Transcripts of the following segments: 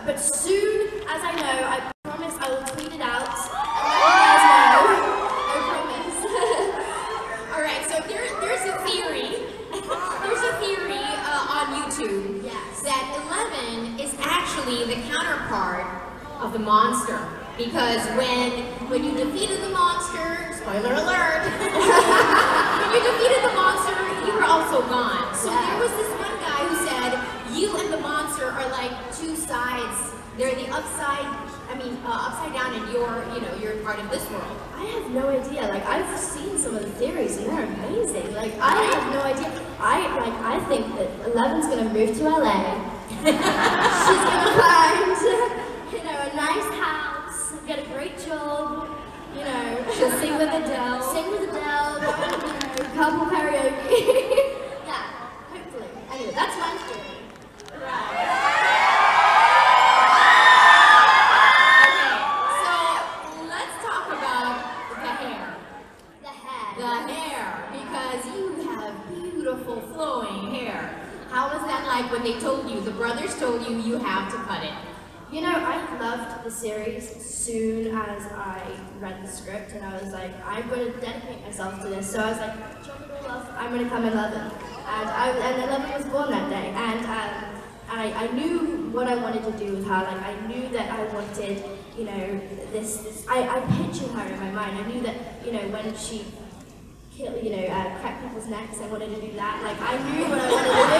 But soon as I know, I promise I will tweet it out and let you guys know. I promise. All right, so there's a theory. There's a theory on YouTube that 11 is actually the counterpart of the monster. Because when you defeated the monster, spoiler alert, when you defeated the monster, you were also gone. So there was this one guy who said, you and the monster are like two sides. They're the upside down, and you're part of this world. I have no idea. Like, I've seen some of the theories, and they're amazing. Like, I have no idea. I think that 11's gonna move to LA. She's gonna find, a nice house, get a great job. She'll sing with Adele. Sing with Adele. Couple karaoke. Yeah, hopefully. Anyway, that's my theory. Right. Flowing hair. How was that like when they told you, the brothers told you, you have to cut it? I loved the series as soon as I read the script, and I was like, I'm going to dedicate myself to this. So I was like, chop it all off, I'm going to come 11. And 11 was born that day, and I knew what I wanted to do with her. Like, I knew that I wanted, I pictured her in my mind. I knew that, when she crack people's necks, I wanted to do that. Like, I knew what I wanted to do.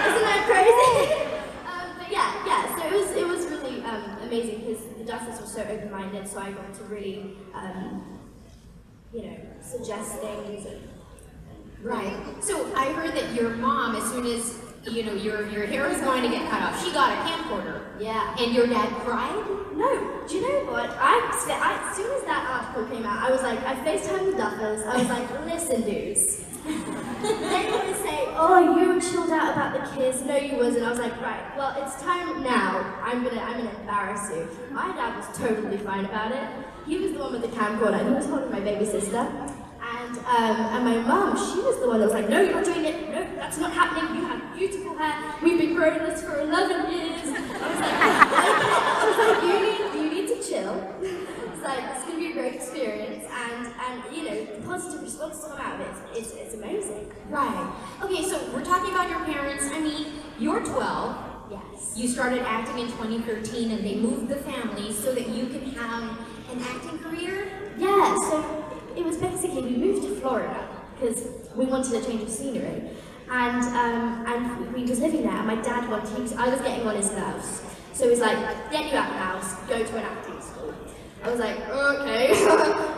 Isn't that crazy? But yeah, so it was really amazing, because the Duffers were so open-minded, so I got to really, suggest things. Right. So I heard that your mom, as soon as, your hair was going to get cut off, she got a camcorder. Yeah. And your dad cried? No, do you know what? As soon as that article came out, I was like, I FaceTimed the Duffers. I was like, listen, dudes. They always say, oh, you were chilled out about the kids. No, you wasn't. I was like, right, well, it's time now. I'm gonna embarrass you. My dad was totally fine about it. He was the one with the camcorder, and he was holding my baby sister. And my mum, she was the one that was like, no, you're not doing it. No, that's not happening. You have beautiful hair. We've been growing this for 11 years. I was like, you need to chill. It's like, it's going to be a great experience. And the positive response to come out of it, it's amazing. Right. Okay, so we're talking about your parents. I mean, you're 12. Yes. You started acting in 2013, and they moved the family so that you can have an acting career? Yeah, so it was basically, we moved to Florida because we wanted a change of scenery, and we was living there, and my dad I was getting on his nerves, so he's like, get you out of the house, go to an acting school. I was like, okay,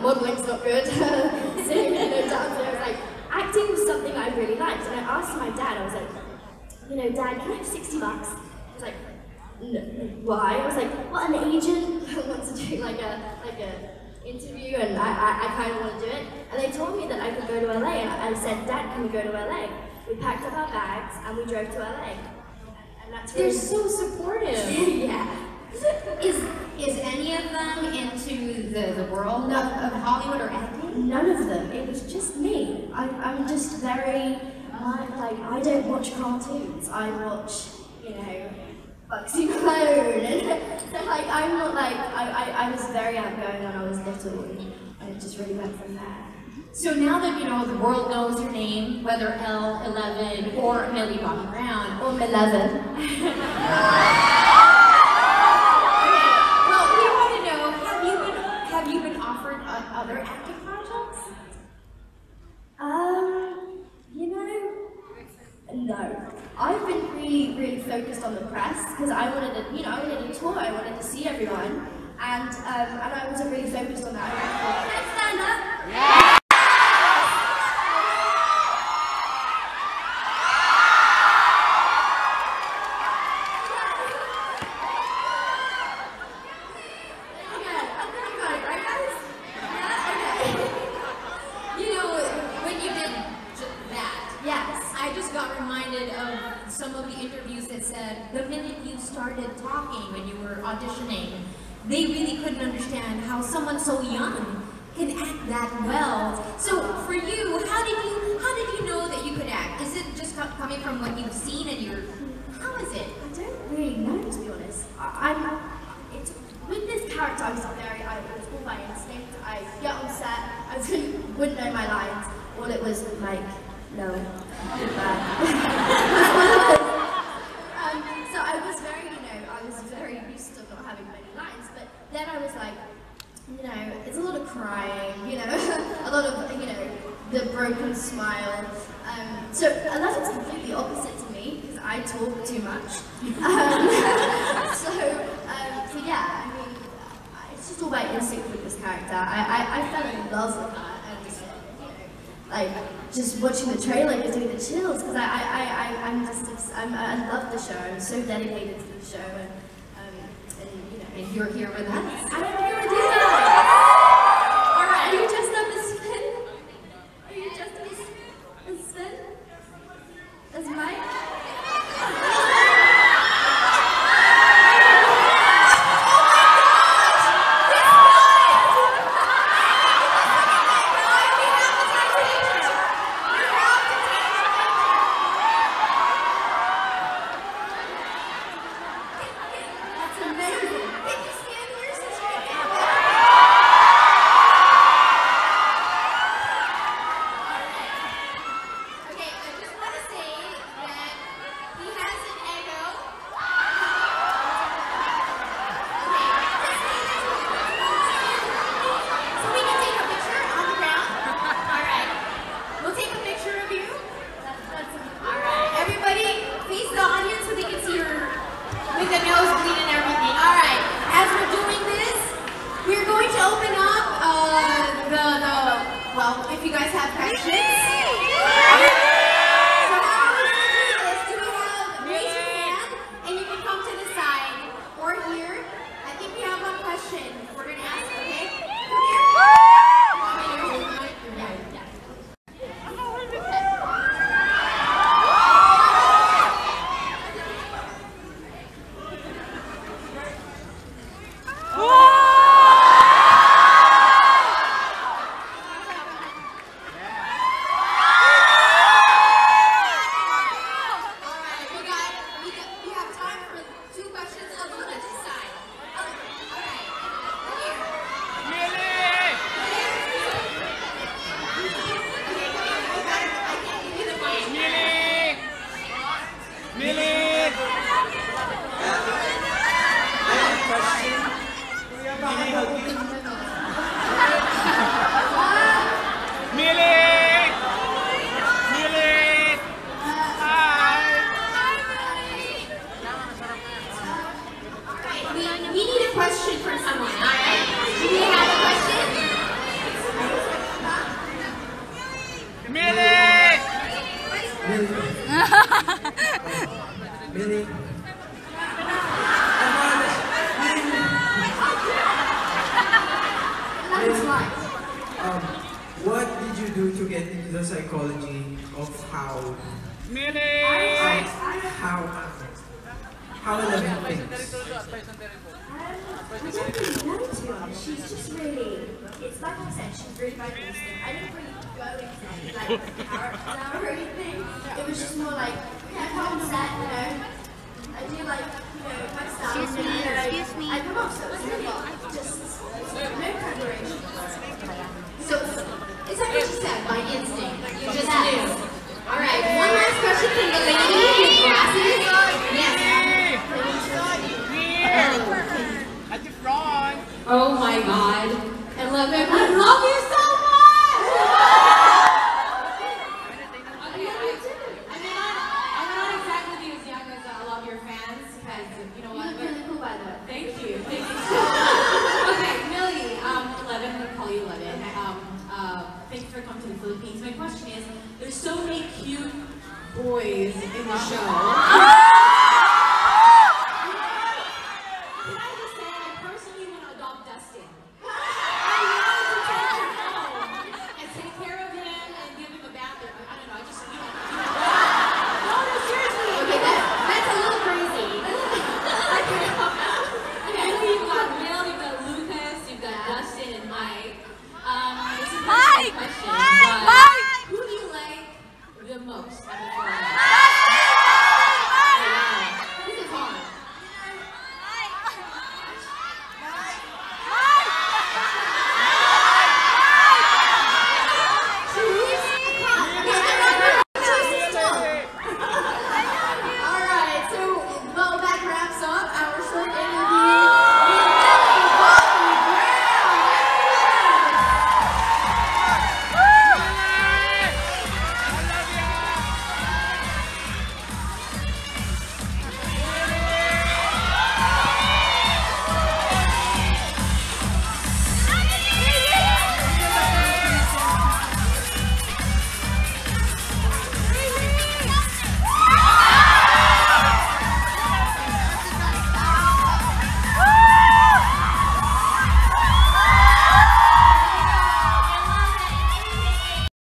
modeling's not good, singing, dancing. I was like, acting was something I really liked, and I asked my dad, I was like, Dad, can I have $60? He was like, no, why? I was like, well, an agent wants to do like a interview, and I kind of want to do it. And they told me that I could go to LA, and I said, Dad, can we go to LA? We packed up our bags and we drove to LA. And that's really... They're so supportive. Yeah. Is any of them into the world of Hollywood or acting? None of them. It was just me. I'm just very, I don't watch cartoons. I watch, Bugsy Malone. And so I'm not I was very outgoing when I was little, and it just really went from there. So now that, the world knows your name, whether L11 or Millie Bobby Brown. Or 11. Well, we want to know, have you been offered other acting projects? No. I've been really, really focused on the press, because I wanted a tour, I wanted to see everyone, and I wasn't really focused on that. Can I stand up? Yeah. The minute you started talking when you were auditioning, they really couldn't understand how someone so young can act that well. So for you, how did you know that you could act? Is it just coming from what you've seen and how is it? I don't really know, to be honest. the broken smile. So 11's completely opposite to me because I talk too much. So yeah, I mean, it's just all about instinct with this character. I fell in love with her and just, you know, like just watching the trailer gives me the chills because I love the show. I'm so dedicated to the show and you know. And you're here with us. I am here with you. All right. Are you dressed up as Finn? Are you dressed up as Finn? As Mike? If you guys have questions. So how we're going to do this, do we have, raise your hand, and you can come to the side, or here. I think we have one question we're going to ask, okay? Come here. We need a question from someone, alright? Do we have a question? Millie! What did you do to get into the psychology of how Eleven thinks? I don't really know, to be honest. She's just really, it's like I said, she's really by instinct. I didn't really go into any like character or anything. It was just more like, I come on set, you know, I do like, you know, my style. Excuse me. I come off, so it's really just no preparation. So, is that what you said? By instinct. You just knew. Alright, one last question from the lady with glasses. Yes. At the front! Oh my god. 11, I love you so much! Okay, I'm not exactly as young as a lot of your fans, because you know what? You look really cool, by the way. Thank you. Thank you so much. Okay, Millie, 11, I'm going to call you 11. Thank you for coming to the Philippines. My question is, there's so many cute boys in the show.